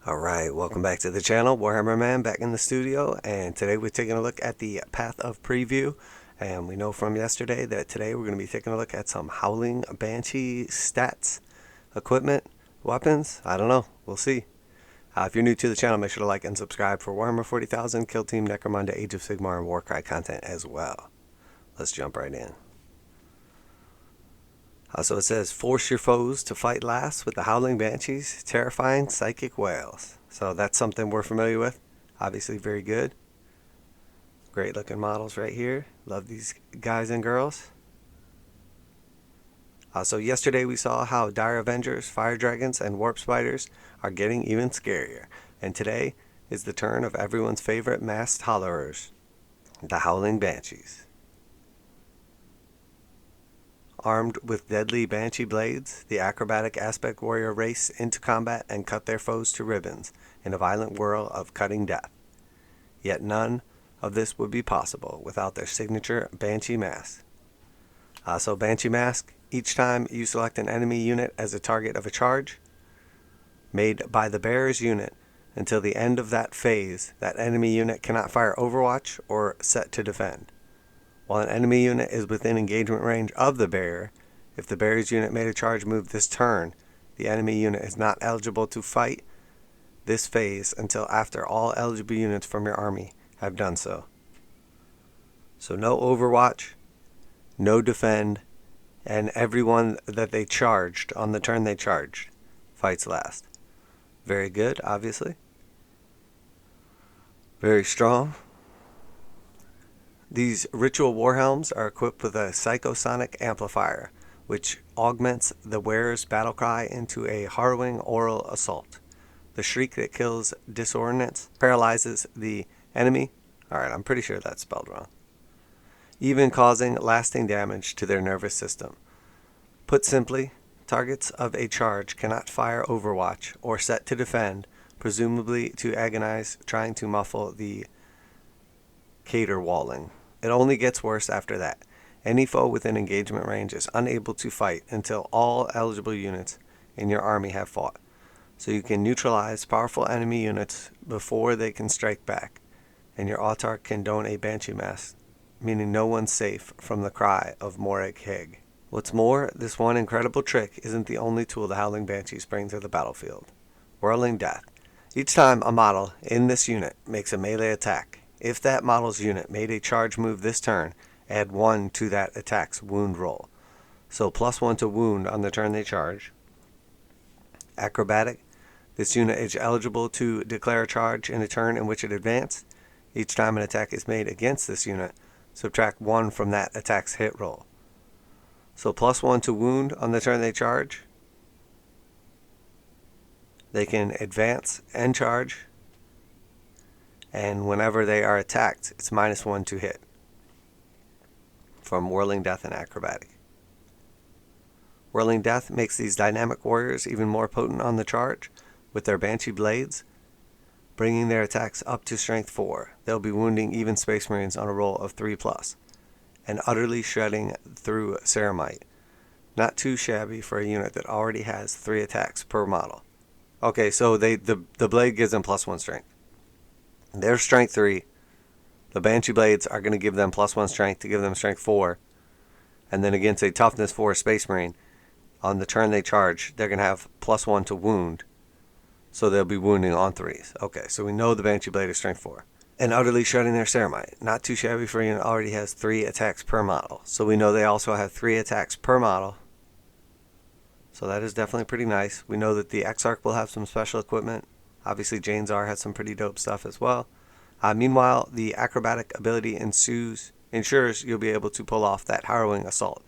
Alright, welcome back to the channel. Warhammer Man back in the studio, and today we're taking a look at the Path of Preview. And we know from yesterday that today we're going to be taking a look at some Howling Banshee stats, equipment, weapons. I don't know. We'll see. If you're new to the channel, make sure to like and subscribe for Warhammer 40,000, Kill Team, Necromunda, Age of Sigmar, and Warcry content as well. Let's jump right in. So it says, force your foes to fight last with the Howling Banshees, terrifying psychic wails. So that's something we're familiar with. Obviously very good. Great looking models right here. Love these guys and girls. So yesterday we saw how Dire Avengers, Fire Dragons, and Warp Spiders are getting even scarier. And today is the turn of everyone's favorite masked hollerers, the Howling Banshees. Armed with deadly Banshee blades, the acrobatic aspect warrior race into combat and cut their foes to ribbons in a violent whirl of cutting death. Yet none of this would be possible without their signature Banshee Mask. So Banshee Mask, each time you select an enemy unit as a target of a charge, made by the bearer's unit, until the end of that phase, that enemy unit cannot fire Overwatch or set to defend. While an enemy unit is within engagement range of the bearer, if the bearer's unit made a charge move this turn, the enemy unit is not eligible to fight this phase until after all eligible units from your army have done so. So no Overwatch, no defend, and everyone that they charged on the turn they charged fights last. Very good, obviously. Very strong. These ritual warhelms are equipped with a psychosonic amplifier, which augments the wearer's battle cry into a harrowing oral assault. The shriek that kills dissonance paralyzes the enemy. Alright, I'm pretty sure that's spelled wrong. Even causing lasting damage to their nervous system. Put simply, targets of a charge cannot fire Overwatch or set to defend, presumably to agonize trying to muffle the caterwauling. It only gets worse after that. Any foe within engagement range is unable to fight until all eligible units in your army have fought. So you can neutralize powerful enemy units before they can strike back, and your autarch can don a Banshee Mask, meaning no one's safe from the cry of Morag Heg. What's more, this one incredible trick isn't the only tool the Howling Banshees bring to the battlefield. Whirling Death. Each time a model in this unit makes a melee attack, if that model's unit made a charge move this turn, add 1 to that attack's wound roll. So +1 to wound on the turn they charge. Acrobatic. This unit is eligible to declare a charge in a turn in which it advanced. Each time an attack is made against this unit, subtract 1 from that attack's hit roll. So +1 to wound on the turn they charge. They can advance and charge. And whenever they are attacked, it's -1 to hit. From Whirling Death and Acrobatic. Whirling Death makes these dynamic warriors even more potent on the charge with their Banshee blades, bringing their attacks up to strength 4. They'll be wounding even Space Marines on a roll of 3+, and utterly shredding through ceramite. Not too shabby for a unit that already has 3 attacks per model. Okay, so the blade gives them +1 strength. They're strength 3. The Banshee blades are going to give them +1 strength to give them strength 4. And then against a toughness 4 Space Marine, on the turn they charge, they're going to have +1 to wound. So they'll be wounding on 3s. Okay, so we know the Banshee blade is strength 4. And utterly shredding their ceramite. Not too shabby for a unit that already has 3 attacks per model. So we know they also have 3 attacks per model. So that is definitely pretty nice. We know that the exarch will have some special equipment. Obviously, Janzar has some pretty dope stuff as well. Meanwhile, the acrobatic ability ensures you'll be able to pull off that harrowing assault.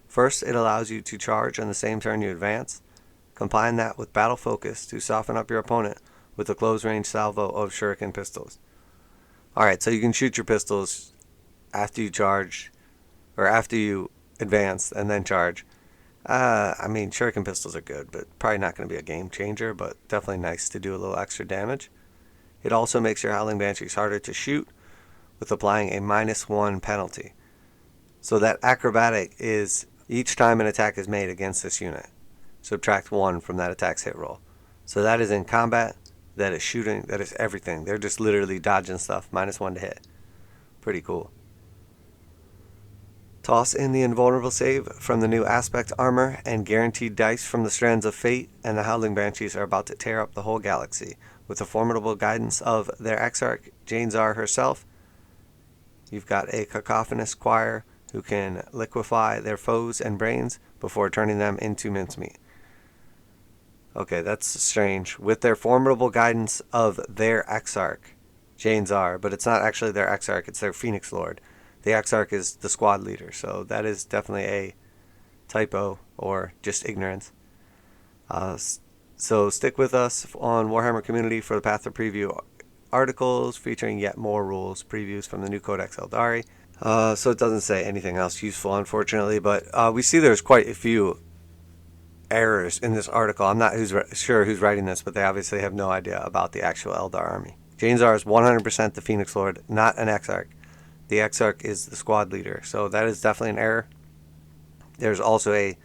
First, it allows you to charge on the same turn you advance. Combine that with battle focus to soften up your opponent with a close range salvo of shuriken pistols. Alright, so you can shoot your pistols after you charge, or after you advance and then charge. I mean, shuriken pistols are good, but probably not going to be a game changer, but definitely nice to do a little extra damage. It also makes your Howling Banshees harder to shoot, with applying a -1 penalty. So that acrobatic is each time an attack is made against this unit, subtract 1 from that attack's hit roll. So that is in combat. that is shooting, that is everything. They're just literally dodging stuff. -1 to hit. Pretty cool. Toss in the invulnerable save from the new aspect armor and guaranteed dice from the Strands of Fate, and the Howling Banshees are about to tear up the whole galaxy. With the formidable guidance of their exarch, Janezar herself, you've got a cacophonous choir who can liquefy their foes and brains before turning them into mincemeat. Okay, that's strange. With their formidable guidance of their exarch, Janezar, but it's not actually their exarch, it's their Phoenix Lord. The exarch is the squad leader, so that is definitely a typo or just ignorance. So stick with us on Warhammer Community for the Path to Preview articles featuring yet more rules, previews from the new Codex Aeldari. So it doesn't say anything else useful, unfortunately, but we see there's quite a few errors in this article. I'm not sure who's writing this, but they obviously have no idea about the actual Eldar army. Janezar is 100% the Phoenix Lord, not an exarch. The exarch is the squad leader, so that is definitely an error. There's also a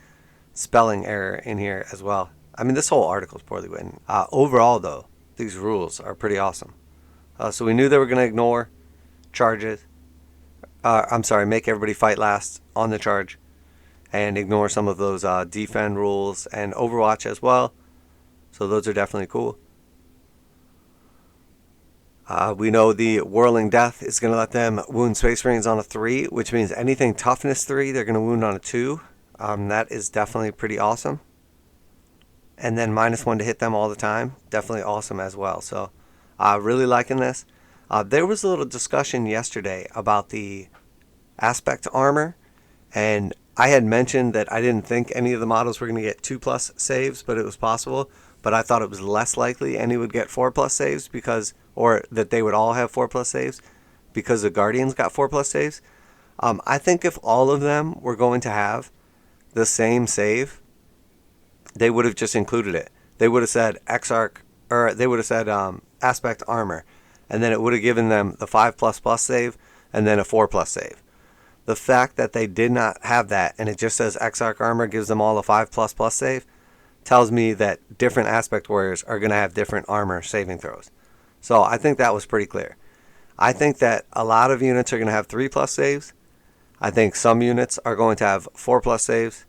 spelling error in here as well. I mean, this whole article is poorly written. Overall, though, these rules are pretty awesome. So we knew they were going to ignore charges. Make everybody fight last on the charge, and ignore some of those defend rules and Overwatch as well. So those are definitely cool. We know the Whirling Death is going to let them wound Space Marines on a 3, which means anything toughness 3, they're going to wound on a 2. That is definitely pretty awesome. And then -1 to hit them all the time, definitely awesome as well. So, really liking this. There was a little discussion yesterday about the aspect armor, and I had mentioned that I didn't think any of the models were going to get 2+ saves, but it was possible. But I thought it was less likely any would get 4+ saves or that they would all have 4+ saves because the Guardians got 4+ saves. I think if all of them were going to have the same save, they would have just included it. They would have said exarch, or they would have said aspect armor, and then it would have given them the 5++ save and then a 4+ save. The fact that they did not have that and it just says exarch armor gives them all a 5++ save tells me that different aspect warriors are going to have different armor saving throws. So I think that was pretty clear. I think that a lot of units are going to have 3+ saves. I think some units are going to have 4+ saves.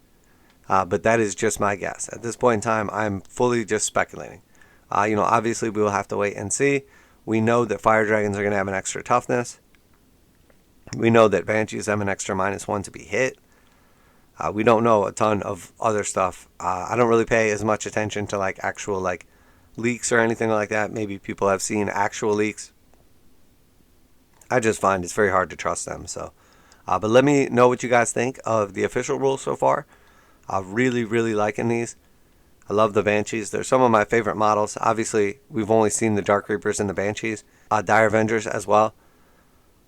But that is just my guess. At this point in time, I'm fully just speculating. Obviously we will have to wait and see. We know that fire dragons are going to have an extra toughness. We know that banshees have an extra -1 to be hit. We don't know a ton of other stuff. I don't really pay as much attention to actual leaks or anything like that. Maybe people have seen actual leaks. I just find it's very hard to trust them. So, but let me know what you guys think of the official rules so far. Really, really liking these. I love the Banshees. They're some of my favorite models. Obviously, we've only seen the Dark Reapers and the Banshees. Dire Avengers as well.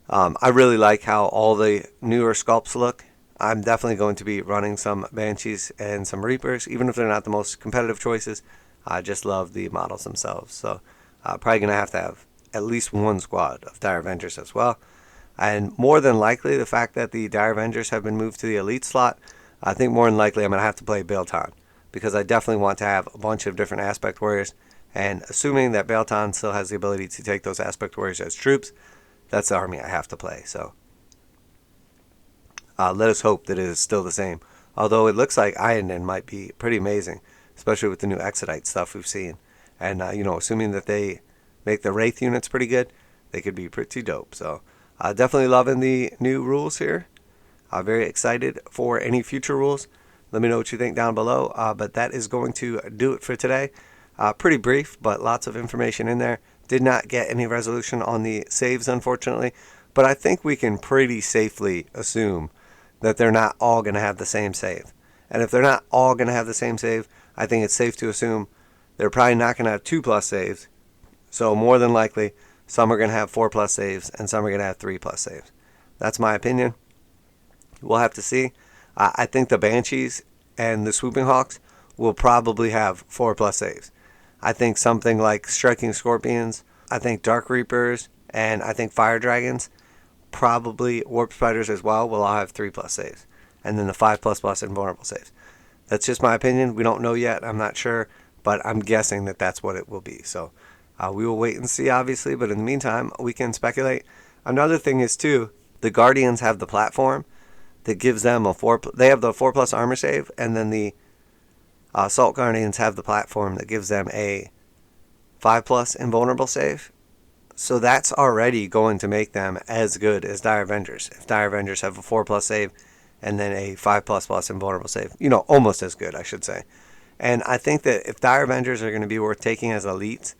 I really like how all the newer sculpts look. I'm definitely going to be running some Banshees and some Reapers, even if they're not the most competitive choices. I just love the models themselves. So, probably going to have at least one squad of Dire Avengers as well. And more than likely, the fact that the Dire Avengers have been moved to the Elite slot, I think more than likely I'm going to have to play Baelton, because I definitely want to have a bunch of different aspect warriors, and assuming that Baelton still has the ability to take those aspect warriors as troops, that's the army I have to play. So let us hope that it is still the same, although it looks like Ionin might be pretty amazing, especially with the new Exodite stuff we've seen, and assuming that they make the Wraith units pretty good, they could be pretty dope. So definitely loving the new rules here. Very excited for any future rules. Let me know what you think down below. But that is going to do it for today. Pretty brief, but lots of information in there. Did not get any resolution on the saves, unfortunately. But I think we can pretty safely assume that they're not all going to have the same save. And if they're not all going to have the same save, I think it's safe to assume they're probably not going to have 2+ saves. So more than likely, some are going to have 4+ saves and some are going to have 3+ saves. That's my opinion. We'll have to see. I think the Banshees and the Swooping Hawks will probably have 4+ saves. I think something like Striking Scorpions, I think Dark Reapers, and I think Fire Dragons, probably Warp Spiders as well, will all have 3+ saves. And then the 5++ invulnerable saves. That's just my opinion. We don't know yet. I'm not sure. But I'm guessing that that's what it will be. So We will wait and see, obviously, but in the meantime, we can speculate. Another thing is, too, the Guardians have the platform that gives them a 4... They have the 4+ armor save, and then the Assault Guardians have the platform that gives them a 5+ invulnerable save. So that's already going to make them as good as Dire Avengers. If Dire Avengers have a 4+ save and then a 5++ invulnerable save. Almost as good, I should say. And I think that if Dire Avengers are going to be worth taking as elites,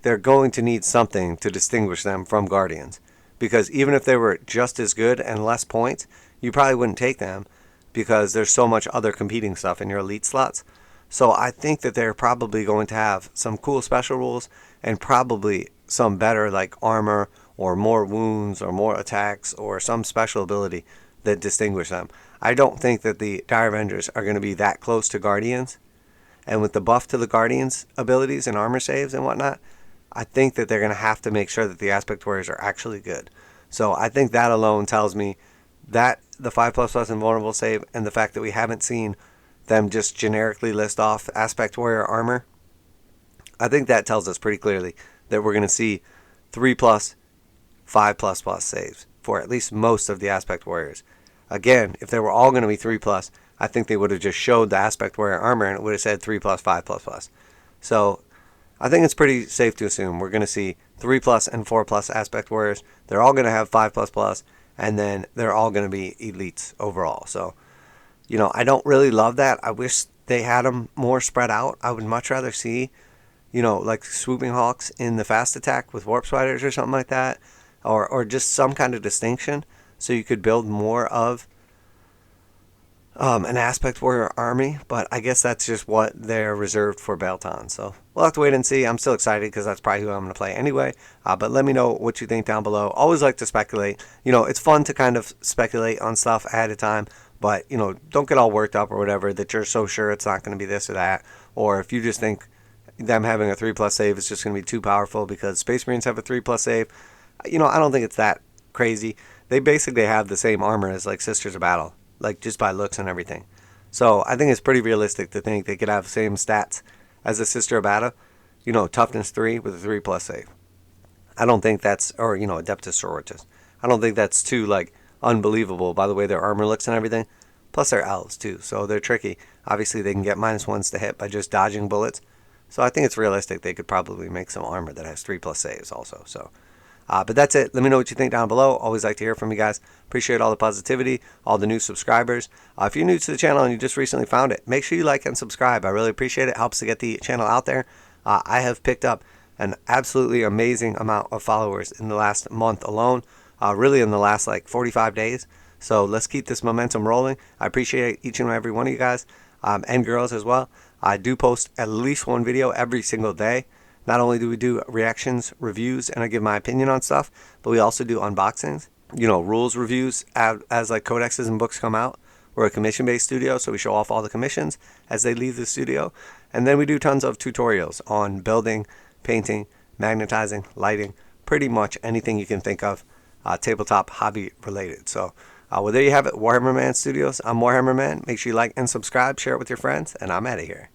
they're going to need something to distinguish them from Guardians. Because even if they were just as good and less points, you probably wouldn't take them because there's so much other competing stuff in your elite slots. So I think that they're probably going to have some cool special rules and probably some better like armor or more wounds or more attacks or some special ability that distinguish them. I don't think that the Dire Avengers are going to be that close to Guardians. And with the buff to the Guardians' abilities and armor saves and whatnot, I think that they're going to have to make sure that the Aspect Warriors are actually good. So I think that alone tells me that the 5++ invulnerable save and the fact that we haven't seen them just generically list off Aspect Warrior armor, I think that tells us pretty clearly that we're going to see 3+, 5++ saves for at least most of the Aspect Warriors. Again, if they were all going to be 3+, I think they would have just showed the Aspect Warrior armor and it would have said 3+, 5++. So I think it's pretty safe to assume we're going to see 3+ and 4+ Aspect Warriors. They're all going to have 5++, and then they're all going to be elites overall. So, I don't really love that. I wish they had them more spread out. I would much rather see, like swooping hawks in the fast attack with warp spiders or something like that, or just some kind of distinction so you could build more of an Aspect Warrior army, but I guess that's just what they're reserved for Belton. So we'll have to wait and see. I'm still excited because that's probably who I'm going to play anyway. But let me know what you think down below. Always like to speculate. It's fun to kind of speculate on stuff ahead of time, but don't get all worked up or whatever that you're so sure it's not going to be this or that. Or if you just think them having a 3+ save is just going to be too powerful because Space Marines have a 3+ save. I don't think it's that crazy. They basically have the same armor as like Sisters of Battle, like just by looks and everything. So I think it's pretty realistic to think they could have the same stats as a Sister of Battle, toughness 3 with a 3+ save. I don't think that's, or Adeptus Sororitas. I don't think that's too like unbelievable by the way their armor looks and everything. Plus they're elves too, so they're tricky. Obviously they can get -1s to hit by just dodging bullets. So I think it's realistic they could probably make some armor that has 3+ saves also. So but that's it. Let me know what you think down below. Always like to hear from you guys. Appreciate all the positivity, all the new subscribers. If you're new to the channel and you just recently found it, make sure you like and subscribe. I really appreciate it. Helps to get the channel out there. I have picked up an absolutely amazing amount of followers in the last month alone. Really in the last like 45 days. So let's keep this momentum rolling. I appreciate each and every one of you guys and girls as well. I do post at least one video every single day. Not only do we do reactions, reviews, and I give my opinion on stuff, but we also do unboxings, rules reviews as like codexes and books come out. We're a commission-based studio, so we show off all the commissions as they leave the studio. And then we do tons of tutorials on building, painting, magnetizing, lighting, pretty much anything you can think of, tabletop hobby related. So well, there you have it, Warhammer Man Studios. I'm Warhammer Man. Make sure you like and subscribe, share it with your friends, and I'm out of here.